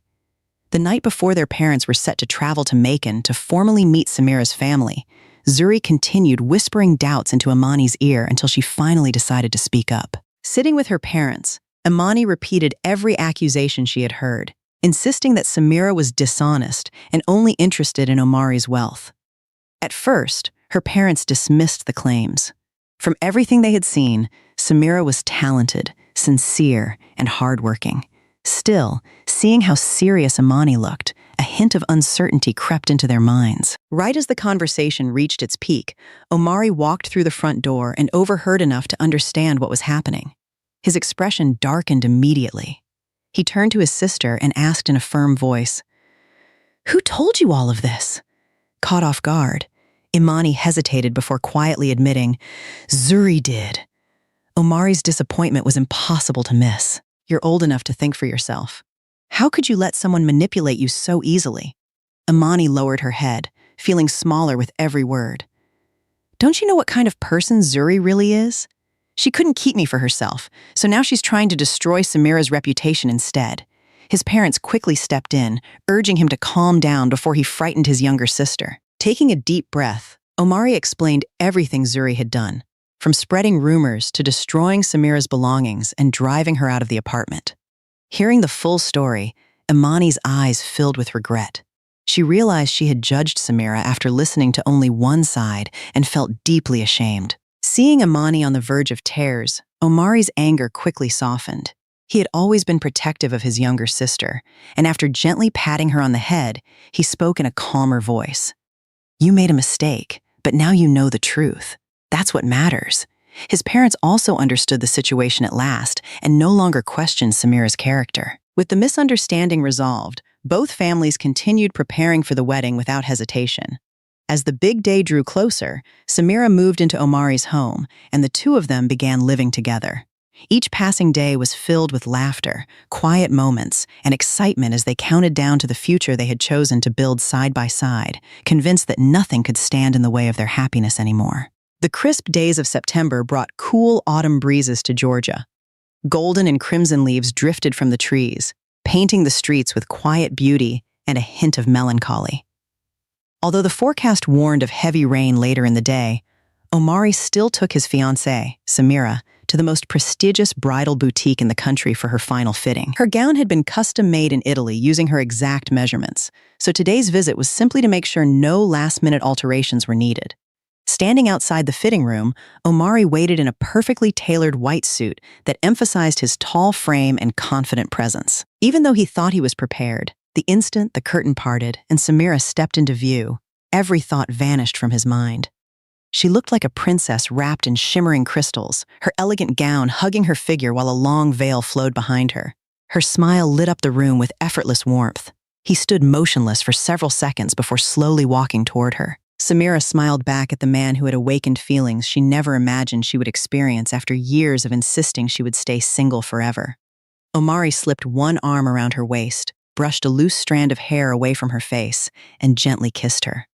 The night before their parents were set to travel to Macon to formally meet Samira's family, Zuri continued whispering doubts into Imani's ear until she finally decided to speak up. Sitting with her parents, Imani repeated every accusation she had heard, insisting that Samira was dishonest and only interested in Omari's wealth. At first, her parents dismissed the claims. From everything they had seen, Samira was talented, sincere, and hardworking. Still, seeing how serious Imani looked, a hint of uncertainty crept into their minds. Right as the conversation reached its peak, Omari walked through the front door and overheard enough to understand what was happening. His expression darkened immediately. He turned to his sister and asked in a firm voice, "Who told you all of this?" Caught off guard, Imani hesitated before quietly admitting, "Zuri did." Omari's disappointment was impossible to miss. "You're old enough to think for yourself. How could you let someone manipulate you so easily?" Imani lowered her head, feeling smaller with every word. "Don't you know what kind of person Zuri really is? She couldn't keep me for herself, so now she's trying to destroy Samira's reputation instead." His parents quickly stepped in, urging him to calm down before he frightened his younger sister. Taking a deep breath, Omari explained everything Zuri had done, from spreading rumors to destroying Samira's belongings and driving her out of the apartment. Hearing the full story, Imani's eyes filled with regret. She realized she had judged Samira after listening to only one side and felt deeply ashamed. Seeing Imani on the verge of tears, Omari's anger quickly softened. He had always been protective of his younger sister, and after gently patting her on the head, he spoke in a calmer voice. "You made a mistake, but now you know the truth. That's what matters." His parents also understood the situation at last and no longer questioned Samira's character. With the misunderstanding resolved, both families continued preparing for the wedding without hesitation. As the big day drew closer, Samira moved into Omari's home, and the two of them began living together. Each passing day was filled with laughter, quiet moments, and excitement as they counted down to the future they had chosen to build side by side, convinced that nothing could stand in the way of their happiness anymore. The crisp days of September brought cool autumn breezes to Georgia. Golden and crimson leaves drifted from the trees, painting the streets with quiet beauty and a hint of melancholy. Although the forecast warned of heavy rain later in the day, Omari still took his fiancée, Samira, to the most prestigious bridal boutique in the country for her final fitting. Her gown had been custom-made in Italy using her exact measurements, so today's visit was simply to make sure no last-minute alterations were needed. Standing outside the fitting room, Omari waited in a perfectly tailored white suit that emphasized his tall frame and confident presence. Even though he thought he was prepared, the instant the curtain parted and Samira stepped into view, every thought vanished from his mind. She looked like a princess wrapped in shimmering crystals, her elegant gown hugging her figure while a long veil flowed behind her. Her smile lit up the room with effortless warmth. He stood motionless for several seconds before slowly walking toward her. Samira smiled back at the man who had awakened feelings she never imagined she would experience after years of insisting she would stay single forever. Omari slipped one arm around her waist, brushed a loose strand of hair away from her face, and gently kissed her.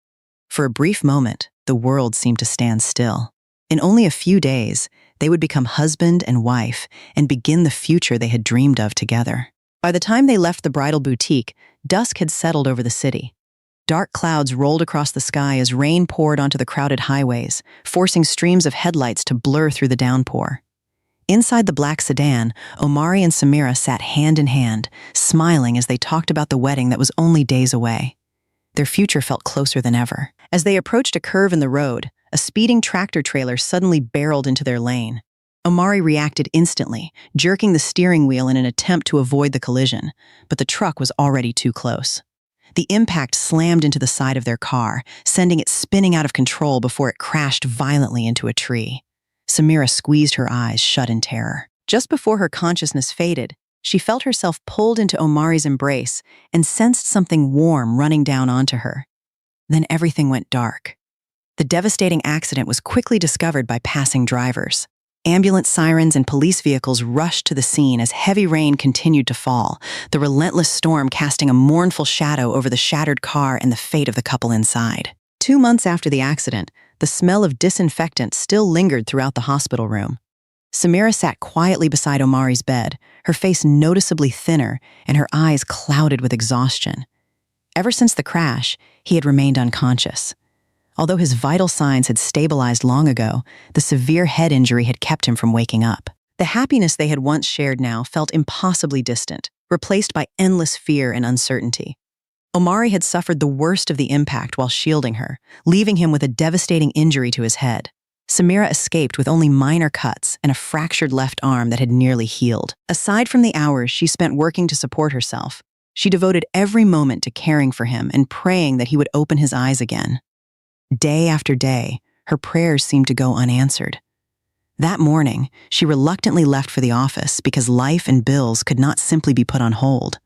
For a brief moment, the world seemed to stand still. In only a few days, they would become husband and wife and begin the future they had dreamed of together. By the time they left the bridal boutique, dusk had settled over the city. Dark clouds rolled across the sky as rain poured onto the crowded highways, forcing streams of headlights to blur through the downpour. Inside the black sedan, Omari and Samira sat hand in hand, smiling as they talked about the wedding that was only days away. Their future felt closer than ever. As they approached a curve in the road, a speeding tractor trailer suddenly barreled into their lane. Omari reacted instantly, jerking the steering wheel in an attempt to avoid the collision, but the truck was already too close. The impact slammed into the side of their car, sending it spinning out of control before it crashed violently into a tree. Samira squeezed her eyes shut in terror. Just before her consciousness faded, she felt herself pulled into Omari's embrace and sensed something warm running down onto her. Then everything went dark. The devastating accident was quickly discovered by passing drivers. Ambulance sirens and police vehicles rushed to the scene as heavy rain continued to fall, the relentless storm casting a mournful shadow over the shattered car and the fate of the couple inside. 2 months after the accident, the smell of disinfectant still lingered throughout the hospital room. Samira sat quietly beside Omari's bed, her face noticeably thinner and her eyes clouded with exhaustion. Ever since the crash, he had remained unconscious. Although his vital signs had stabilized long ago, the severe head injury had kept him from waking up. The happiness they had once shared now felt impossibly distant, replaced by endless fear and uncertainty. Omari had suffered the worst of the impact while shielding her, leaving him with a devastating injury to his head. Samira escaped with only minor cuts and a fractured left arm that had nearly healed. Aside from the hours she spent working to support herself, she devoted every moment to caring for him and praying that he would open his eyes again. Day after day, her prayers seemed to go unanswered. That morning, she reluctantly left for the office because life and bills could not simply be put on hold.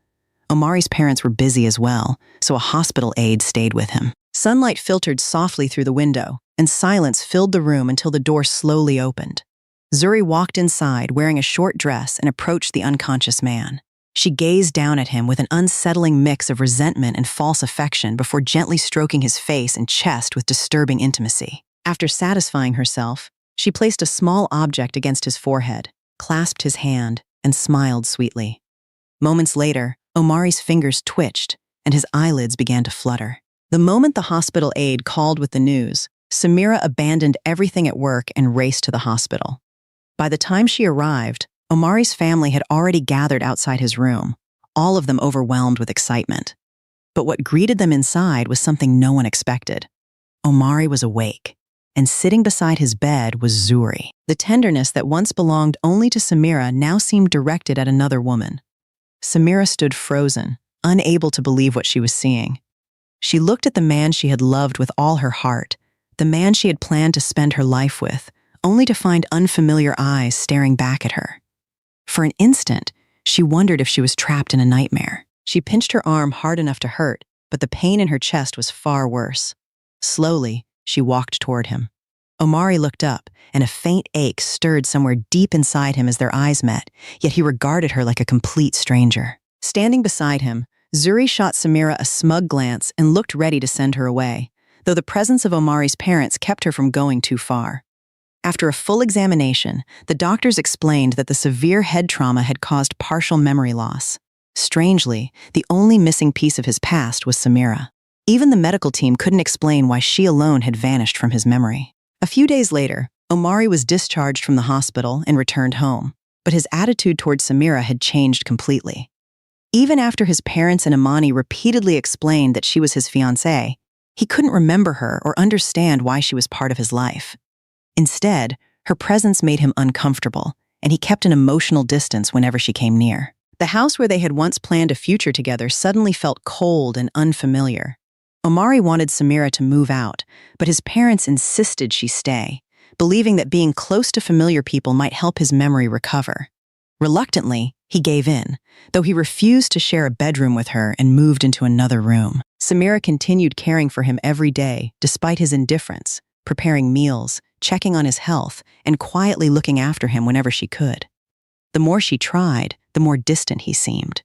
Omari's parents were busy as well, so a hospital aide stayed with him. Sunlight filtered softly through the window, and silence filled the room until the door slowly opened. Zuri walked inside wearing a short dress and approached the unconscious man. She gazed down at him with an unsettling mix of resentment and false affection before gently stroking his face and chest with disturbing intimacy. After satisfying herself, she placed a small object against his forehead, clasped his hand, and smiled sweetly. Moments later, Omari's fingers twitched, and his eyelids began to flutter. The moment the hospital aide called with the news, Samira abandoned everything at work and raced to the hospital. By the time she arrived, Omari's family had already gathered outside his room, all of them overwhelmed with excitement. But what greeted them inside was something no one expected. Omari was awake, and sitting beside his bed was Zuri. The tenderness that once belonged only to Samira now seemed directed at another woman. Samira stood frozen, unable to believe what she was seeing. She looked at the man she had loved with all her heart, the man she had planned to spend her life with, only to find unfamiliar eyes staring back at her. For an instant, she wondered if she was trapped in a nightmare. She pinched her arm hard enough to hurt, but the pain in her chest was far worse. Slowly, she walked toward him. Omari looked up, and a faint ache stirred somewhere deep inside him as their eyes met, yet he regarded her like a complete stranger. Standing beside him, Zuri shot Samira a smug glance and looked ready to send her away, though the presence of Omari's parents kept her from going too far. After a full examination, the doctors explained that the severe head trauma had caused partial memory loss. Strangely, the only missing piece of his past was Samira. Even the medical team couldn't explain why she alone had vanished from his memory. A few days later, Omari was discharged from the hospital and returned home, but his attitude towards Samira had changed completely. Even after his parents and Imani repeatedly explained that she was his fiancée, he couldn't remember her or understand why she was part of his life. Instead, her presence made him uncomfortable, and he kept an emotional distance whenever she came near. The house where they had once planned a future together suddenly felt cold and unfamiliar. Omari wanted Samira to move out, but his parents insisted she stay, believing that being close to familiar people might help his memory recover. Reluctantly, he gave in, though he refused to share a bedroom with her and moved into another room. Samira continued caring for him every day, despite his indifference, preparing meals, checking on his health, and quietly looking after him whenever she could. The more she tried, the more distant he seemed.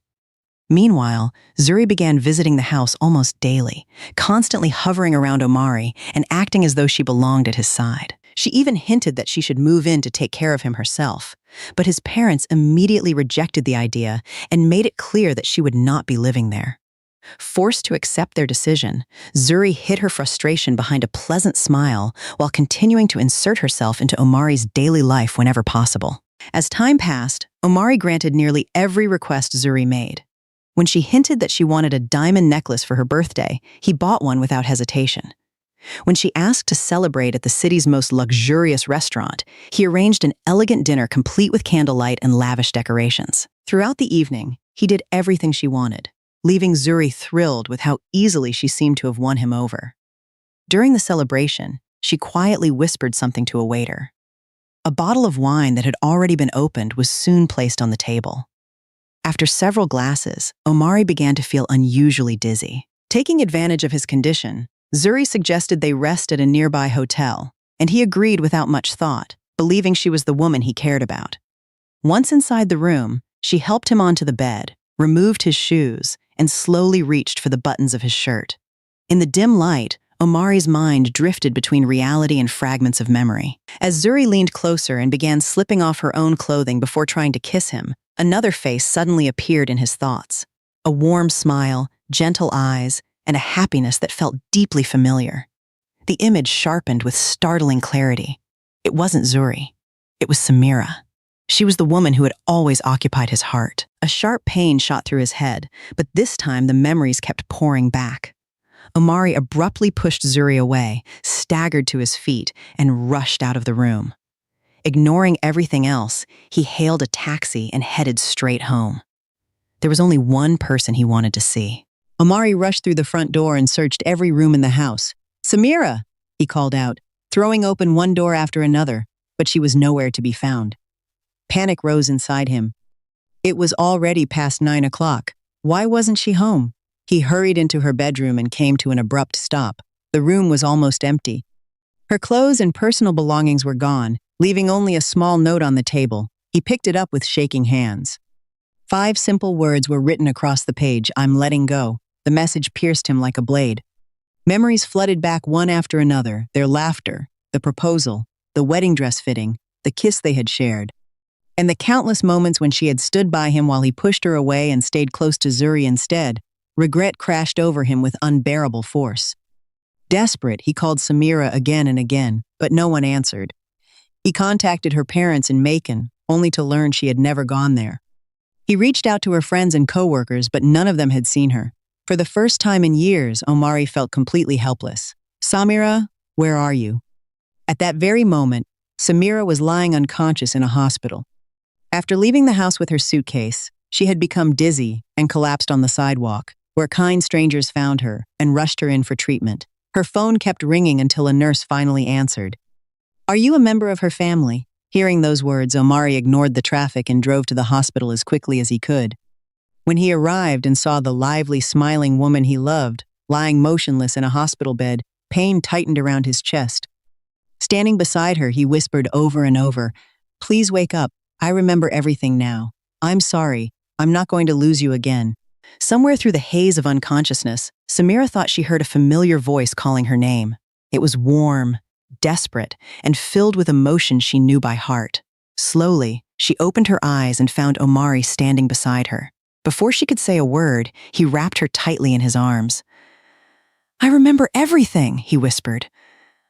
Meanwhile, Zuri began visiting the house almost daily, constantly hovering around Omari and acting as though she belonged at his side. She even hinted that she should move in to take care of him herself, but his parents immediately rejected the idea and made it clear that she would not be living there. Forced to accept their decision, Zuri hid her frustration behind a pleasant smile while continuing to insert herself into Omari's daily life whenever possible. As time passed, Omari granted nearly every request Zuri made. When she hinted that she wanted a diamond necklace for her birthday, he bought one without hesitation. When she asked to celebrate at the city's most luxurious restaurant, he arranged an elegant dinner complete with candlelight and lavish decorations. Throughout the evening, he did everything she wanted, leaving Zuri thrilled with how easily she seemed to have won him over. During the celebration, she quietly whispered something to a waiter. A bottle of wine that had already been opened was soon placed on the table. After several glasses, Omari began to feel unusually dizzy. Taking advantage of his condition, Zuri suggested they rest at a nearby hotel, and he agreed without much thought, believing she was the woman he cared about. Once inside the room, she helped him onto the bed, removed his shoes, and slowly reached for the buttons of his shirt. In the dim light, Omari's mind drifted between reality and fragments of memory. As Zuri leaned closer and began slipping off her own clothing before trying to kiss him, another face suddenly appeared in his thoughts. A warm smile, gentle eyes, and a happiness that felt deeply familiar. The image sharpened with startling clarity. It wasn't Zuri. It was Samira. She was the woman who had always occupied his heart. A sharp pain shot through his head, but this time the memories kept pouring back. Omari abruptly pushed Zuri away, staggered to his feet, and rushed out of the room. Ignoring everything else, he hailed a taxi and headed straight home. There was only one person he wanted to see. Omari rushed through the front door and searched every room in the house. "Samira!" he called out, throwing open one door after another, but she was nowhere to be found. Panic rose inside him. It was already past 9 o'clock. Why wasn't she home? He hurried into her bedroom and came to an abrupt stop. The room was almost empty. Her clothes and personal belongings were gone, leaving only a small note on the table. He picked it up with shaking hands. 5 simple words were written across the page: "I'm letting go." The message pierced him like a blade. Memories flooded back one after another, their laughter, the proposal, the wedding dress fitting, the kiss they had shared, and the countless moments when she had stood by him while he pushed her away and stayed close to Zuri instead. Regret crashed over him with unbearable force. Desperate, he called Samira again and again, but no one answered. He contacted her parents in Macon, only to learn she had never gone there. He reached out to her friends and coworkers, but none of them had seen her. For the first time in years, Omari felt completely helpless. "Samira, where are you?" At that very moment, Samira was lying unconscious in a hospital. After leaving the house with her suitcase, she had become dizzy and collapsed on the sidewalk, where kind strangers found her and rushed her in for treatment. Her phone kept ringing until a nurse finally answered. "Are you a member of her family?" Hearing those words, Omari ignored the traffic and drove to the hospital as quickly as he could. When he arrived and saw the lively, smiling woman he loved, lying motionless in a hospital bed, pain tightened around his chest. Standing beside her, he whispered over and over, "Please wake up. I remember everything now. I'm sorry. I'm not going to lose you again." Somewhere through the haze of unconsciousness, Samira thought she heard a familiar voice calling her name. It was warm, desperate, and filled with emotion she knew by heart. Slowly, she opened her eyes and found Omari standing beside her. Before she could say a word, he wrapped her tightly in his arms. "I remember everything," he whispered.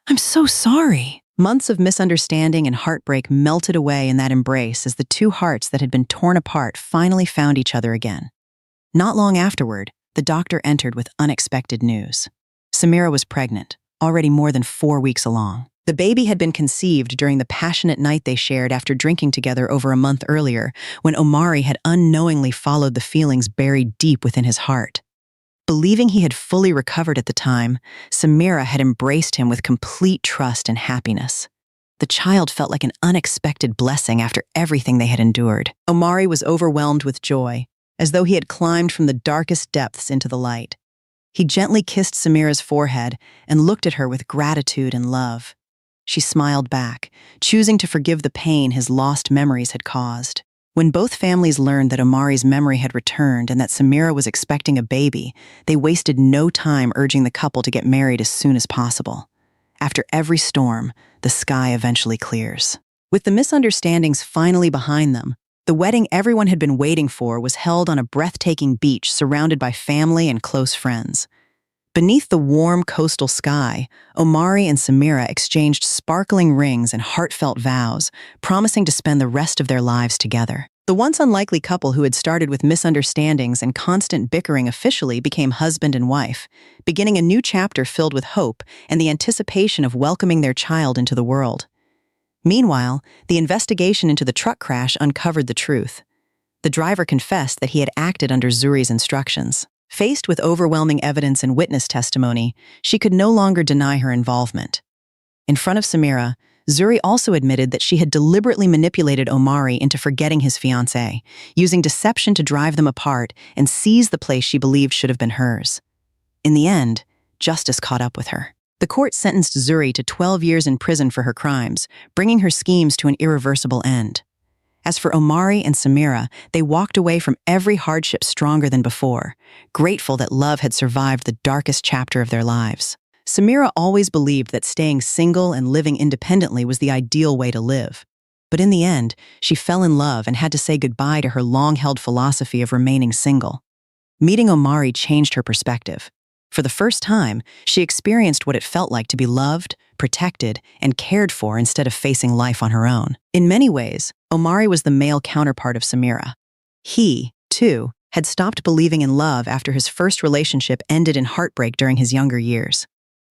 "I'm so sorry." Months of misunderstanding and heartbreak melted away in that embrace as the two hearts that had been torn apart finally found each other again. Not long afterward, the doctor entered with unexpected news. Samira was pregnant, already more than 4 weeks along. The baby had been conceived during the passionate night they shared after drinking together over a month earlier, when Omari had unknowingly followed the feelings buried deep within his heart. Believing he had fully recovered at the time, Samira had embraced him with complete trust and happiness. The child felt like an unexpected blessing after everything they had endured. Omari was overwhelmed with joy, as though he had climbed from the darkest depths into the light. He gently kissed Samira's forehead and looked at her with gratitude and love. She smiled back, choosing to forgive the pain his lost memories had caused. When both families learned that Omari's memory had returned and that Samira was expecting a baby, they wasted no time urging the couple to get married as soon as possible. After every storm, the sky eventually clears. With the misunderstandings finally behind them, the wedding everyone had been waiting for was held on a breathtaking beach surrounded by family and close friends. Beneath the warm coastal sky, Omari and Samira exchanged sparkling rings and heartfelt vows, promising to spend the rest of their lives together. The once unlikely couple who had started with misunderstandings and constant bickering officially became husband and wife, beginning a new chapter filled with hope and the anticipation of welcoming their child into the world. Meanwhile, the investigation into the truck crash uncovered the truth. The driver confessed that he had acted under Zuri's instructions. Faced with overwhelming evidence and witness testimony, she could no longer deny her involvement. In front of Samira, Zuri also admitted that she had deliberately manipulated Omari into forgetting his fiancé, using deception to drive them apart and seize the place she believed should have been hers. In the end, justice caught up with her. The court sentenced Zuri to 12 years in prison for her crimes, bringing her schemes to an irreversible end. As for Omari and Samira, they walked away from every hardship stronger than before, grateful that love had survived the darkest chapter of their lives. Samira always believed that staying single and living independently was the ideal way to live. But in the end, she fell in love and had to say goodbye to her long-held philosophy of remaining single. Meeting Omari changed her perspective. For the first time, she experienced what it felt like to be loved, protected, and cared for instead of facing life on her own. In many ways, Omari was the male counterpart of Samira. He, too, had stopped believing in love after his first relationship ended in heartbreak during his younger years.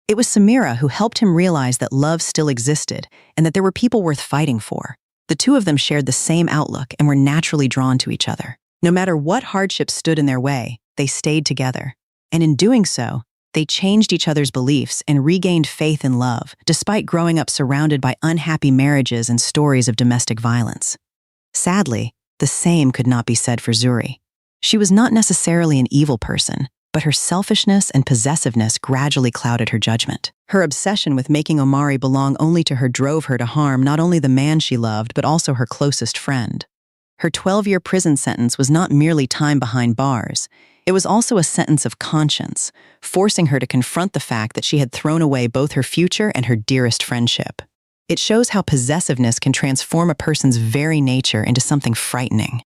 It was Samira who helped him realize that love still existed and that there were people worth fighting for. The two of them shared the same outlook and were naturally drawn to each other. No matter what hardships stood in their way, they stayed together. And in doing so, they changed each other's beliefs and regained faith in love, despite growing up surrounded by unhappy marriages and stories of domestic violence. Sadly, the same could not be said for Zuri. She was not necessarily an evil person, but her selfishness and possessiveness gradually clouded her judgment. Her obsession with making Omari belong only to her drove her to harm not only the man she loved, but also her closest friend. Her 12-year prison sentence was not merely time behind bars. It was also a sentence of conscience, forcing her to confront the fact that she had thrown away both her future and her dearest friendship. It shows how possessiveness can transform a person's very nature into something frightening.